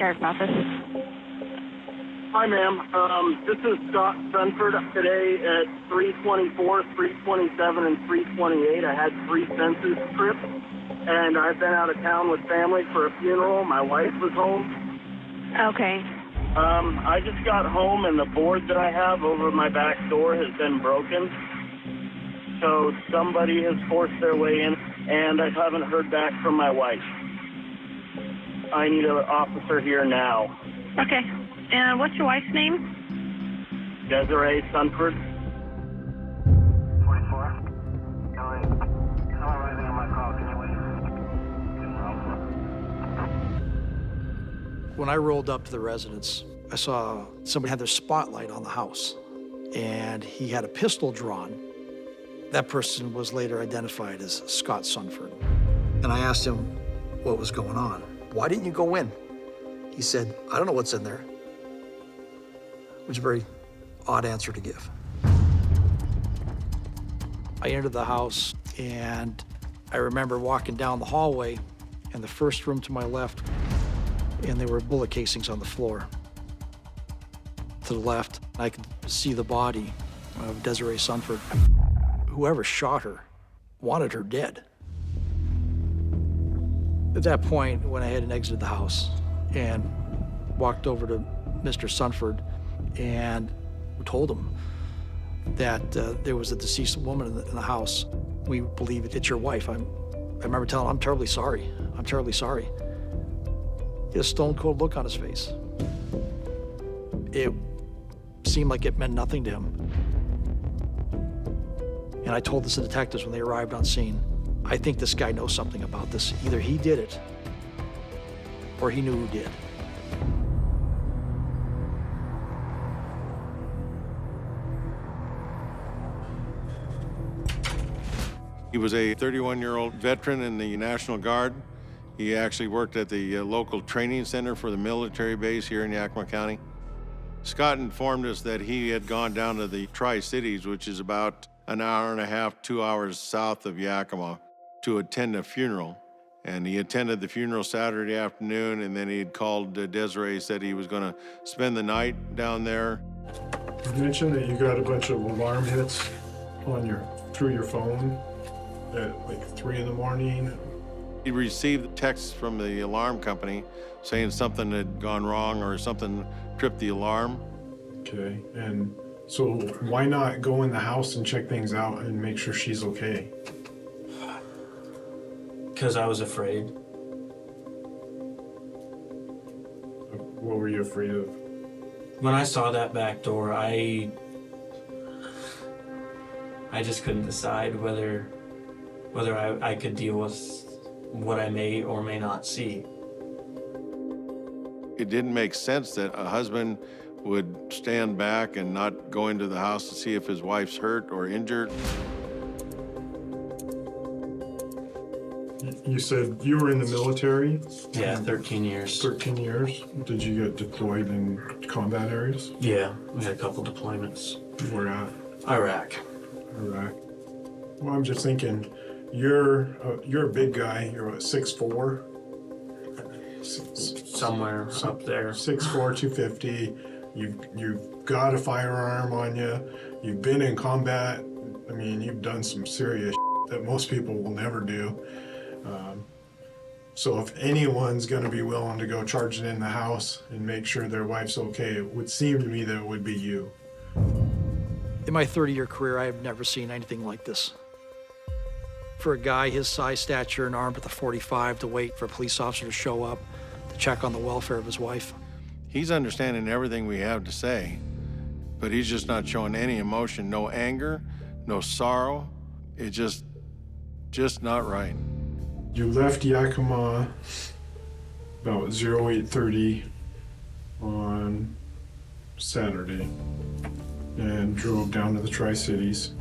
Sheriff's Office. Hi, ma'am. This is Scott Sunford. Today at 324, 327, and 328, I had 3 census trips, and I've been out of town with family for a funeral. My wife was home. Okay. I just got home, and the board that I have over my back door has been broken. So somebody has forced their way in, and I haven't heard back from my wife. I need an officer here now. Okay. And what's your wife's name? Desiree Sunford. 44. Kelly, someone writing on my call. Can you wait? When I rolled up to the residence, I saw somebody had their spotlight on the house, and he had a pistol drawn. That person was later identified as Scott Sunford. And I asked him what was going on. Why didn't you go in? He said, I don't know what's in there. Which is a very odd answer to give. I entered the house, and I remember walking down the hallway, and the first room to my left, and there were bullet casings on the floor. To the left, I could see the body of Desiree Sunford. Whoever shot her wanted her dead. At that point, went ahead and exited the house and walked over to Mr. Sunford and told him that there was a deceased woman in the house. We believe it's your wife. I remember telling him, I'm terribly sorry. I'm terribly sorry. He had a stone cold look on his face. It seemed like it meant nothing to him. And I told this to the detectives when they arrived on scene. I think this guy knows something about this. Either he did it, or he knew who did. He was a 31-year-old veteran in the National Guard. He actually worked at the local training center for the military base here in Yakima County. Scott informed us that he had gone down to the Tri-Cities, which is about an hour and a half, 2 hours south of Yakima, to attend a funeral. And he attended the funeral Saturday afternoon, and then he'd called Desiree, said he was gonna spend the night down there. You mentioned that you got a bunch of alarm hits on through your phone at like 3 in the morning. He received texts from the alarm company saying something had gone wrong or something tripped the alarm. Okay, and so why not go in the house and check things out and make sure she's okay? Because I was afraid. What were you afraid of? When I saw that back door, I just couldn't decide whether I could deal with what I may or may not see. It didn't make sense that a husband would stand back and not go into the house to see if his wife's hurt or injured. You said you were in the military? Yeah, 13 years. 13 years? Did you get deployed in combat areas? Yeah, we had a couple deployments. Where at? Iraq. Iraq. Well, I'm just thinking, you're a big guy. You're what, 6'4"? Somewhere up there. 6'4", 250. You've got a firearm on you. You've been in combat. I mean, you've done some serious that most people will never do. So if anyone's going to be willing to go charging in the house and make sure their wife's okay, it would seem to me that it would be you. In my 30-year career, I have never seen anything like this. For a guy his size, stature, and armed with a .45 to wait for a police officer to show up to check on the welfare of his wife. He's understanding everything we have to say, but he's just not showing any emotion, no anger, no sorrow. It's just not right. You left Yakima about 08:30 on Saturday and drove down to the Tri-Cities.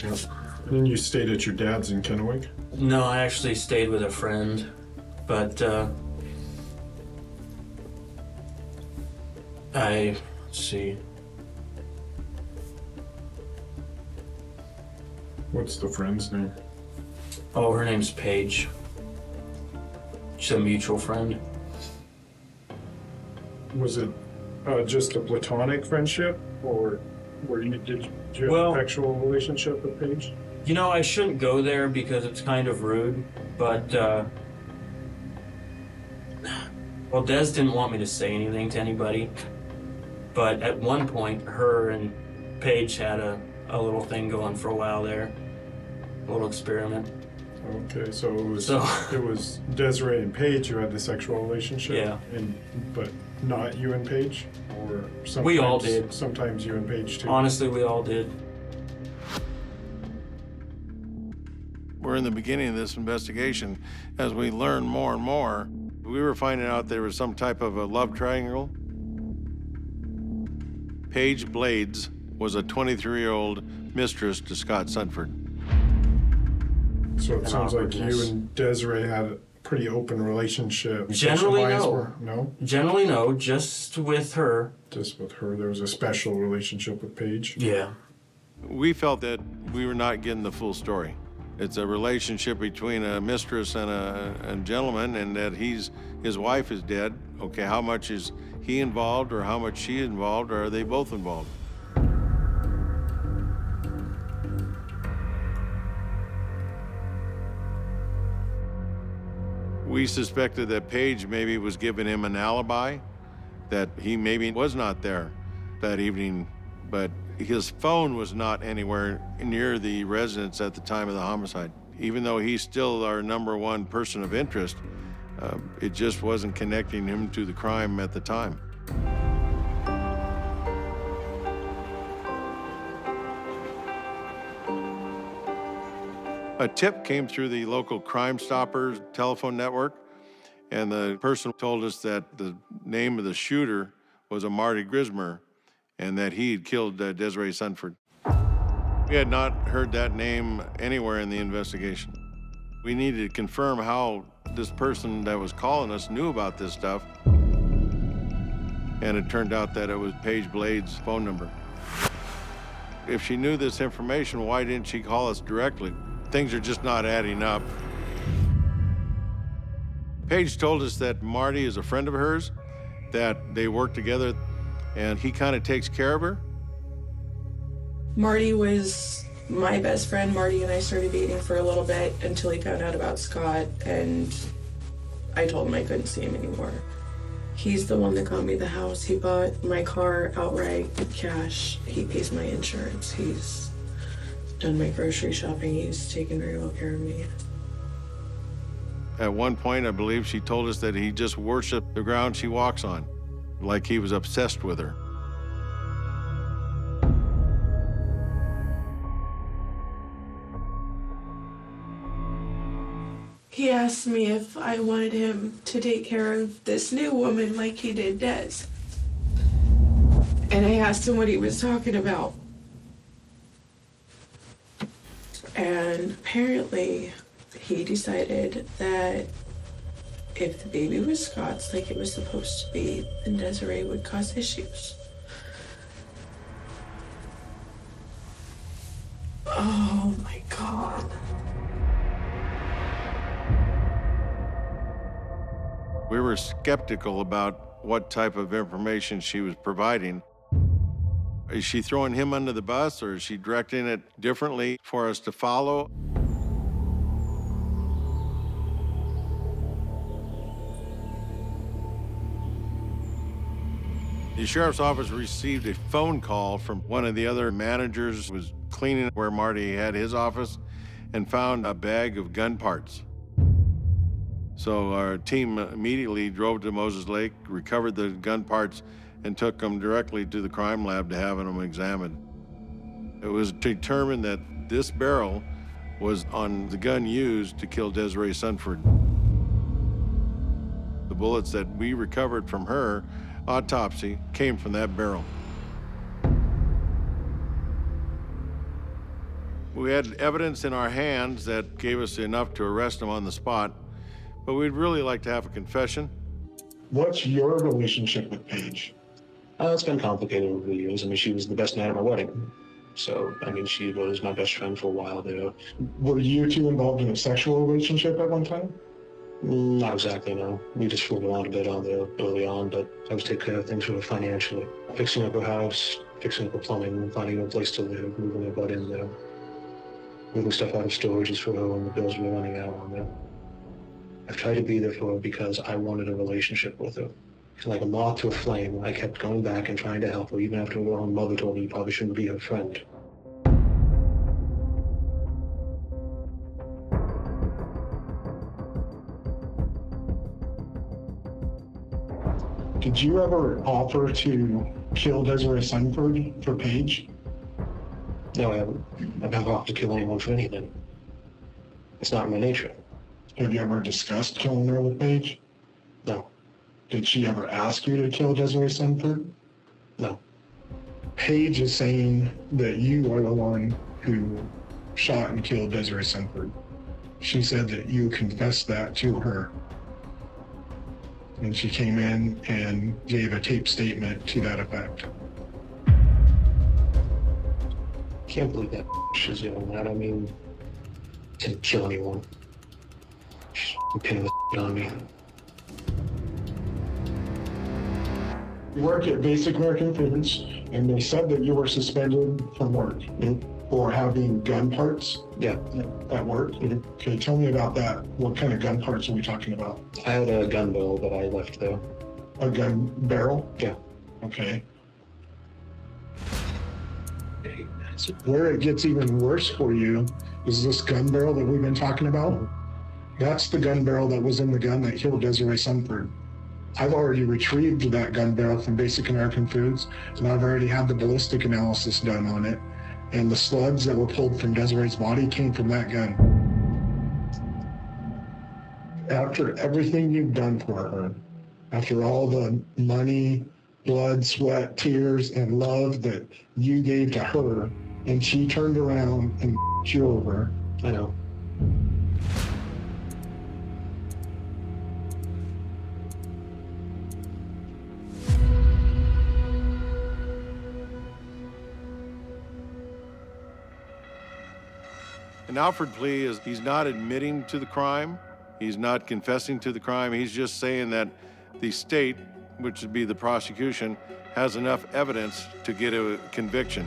And then you stayed at your dad's in Kennewick? No, I actually stayed with a friend, but let's see. What's the friend's name? Oh, her name's Paige. She's a mutual friend. Was it just a platonic friendship, or did you have Well- an actual relationship with Paige? You know, I shouldn't go there because it's kind of rude, but, well, Des didn't want me to say anything to anybody, but at one point, her and Paige had a little thing going for a while there, a little experiment. Okay, so it was So- it was Desiree and Paige who had the sexual relationship. Yeah. But not you and Paige, or sometimes We all did. Sometimes you and Paige too. Honestly, we all did. We're in the beginning of this investigation. As we learn more and more, we were finding out there was some type of a love triangle. Paige Blades was a 23-year-old mistress to Scott Sunford. So it An sounds like you awkwardness. and Desiree had a pretty open relationship. Generally, Sexual-wise, no. No? Generally, no, just with her. Just with her, there was a special relationship with Paige. Yeah. We felt that we were not getting the full story. It's a relationship between a mistress and a gentleman, and that his wife is dead. Okay, how much is he involved, or how much she involved, or are they both involved? We suspected that Paige maybe was giving him an alibi, that he maybe was not there that evening, but his phone was not anywhere near the residence at the time of the homicide. Even though he's still our #1 person of interest, it just wasn't connecting him to the crime at the time. A tip came through the local Crime Stoppers telephone network, and the person told us that the name of the shooter was a Marty Grismer, and that he had killed Desiree Sunford. We had not heard that name anywhere in the investigation. We needed to confirm how this person that was calling us knew about this stuff, and it turned out that it was Paige Blades' phone number. If she knew this information, why didn't she call us directly? Things are just not adding up. Paige told us that Marty is a friend of hers, that they work together, and he kind of takes care of her. Marty was my best friend. Marty and I started dating for a little bit until he found out about Scott, and I told him I couldn't see him anymore. He's the one that got me the house. He bought my car outright cash. He pays my insurance. He's done my grocery shopping. He's taken very well care of me. At one point, I believe she told us that he just worshiped the ground she walks on, like he was obsessed with her. He asked me if I wanted him to take care of this new woman like he did Des. And I asked him what he was talking about. And apparently, he decided that if the baby was Scott's like it was supposed to be, then Desiree would cause issues. Oh my God. We were skeptical about what type of information she was providing. Is she throwing him under the bus, or is she directing it differently for us to follow? The sheriff's office received a phone call from one of the other managers who was cleaning where Marty had his office, and found a bag of gun parts. So our team immediately drove to Moses Lake, recovered the gun parts, and took them directly to the crime lab to have them examined. It was determined that this barrel was on the gun used to kill Desiree Sunford. The bullets that we recovered from her autopsy came from that barrel. We had evidence in our hands that gave us enough to arrest him on the spot, but we'd really like to have a confession. What's your relationship with Paige? It's been complicated over the years. I mean, she was the best man at my wedding. So, I mean, she was my best friend for a while there. Were you two involved in a sexual relationship at one time? Not exactly, no. We just fooled around a bit on there early on, but I was taking care of things for her financially. Fixing up her house, fixing up her plumbing, finding her a place to live, moving her butt in there. Moving stuff out of storages for her when the bills were running out on there. I've tried to be there for her because I wanted a relationship with her. Like a moth to a flame, I kept going back and trying to help her, even after her own mother told me you probably shouldn't be her friend. Did you ever offer to kill Desiree Sunford for Paige? No, I haven't. I've never offered to kill anyone for anything. It's not in my nature. Have you ever discussed killing her with Paige? No. Did she ever ask you to kill Desiree Sunford? No. Paige is saying that you are the one who shot and killed Desiree Sunford. She said that you confessed that to her. And she came in and gave a taped statement to that effect. Can't believe that she's doing that. I mean, didn't kill anyone. She's pinning the on me. You work at Basic American Foods, and they said that you were suspended from work for having gun parts. Yeah. At work. Okay, tell me about that. What kind of gun parts are we talking about? I had a gun barrel that I left there. A gun barrel? Yeah. Okay. Where it gets even worse for you is this gun barrel that we've been talking about. That's the gun barrel that was in the gun that killed Desiree Sunford. I've already retrieved that gun barrel from Basic American Foods, and I've already had the ballistic analysis done on it. And the slugs that were pulled from Desiree's body came from that gun. After everything you've done for her, after all the money, blood, sweat, tears, and love that you gave to her, and she turned around and you over. I know. An Alford plea is he's not admitting to the crime. He's not confessing to the crime. He's just saying that the state, which would be the prosecution, has enough evidence to get a conviction.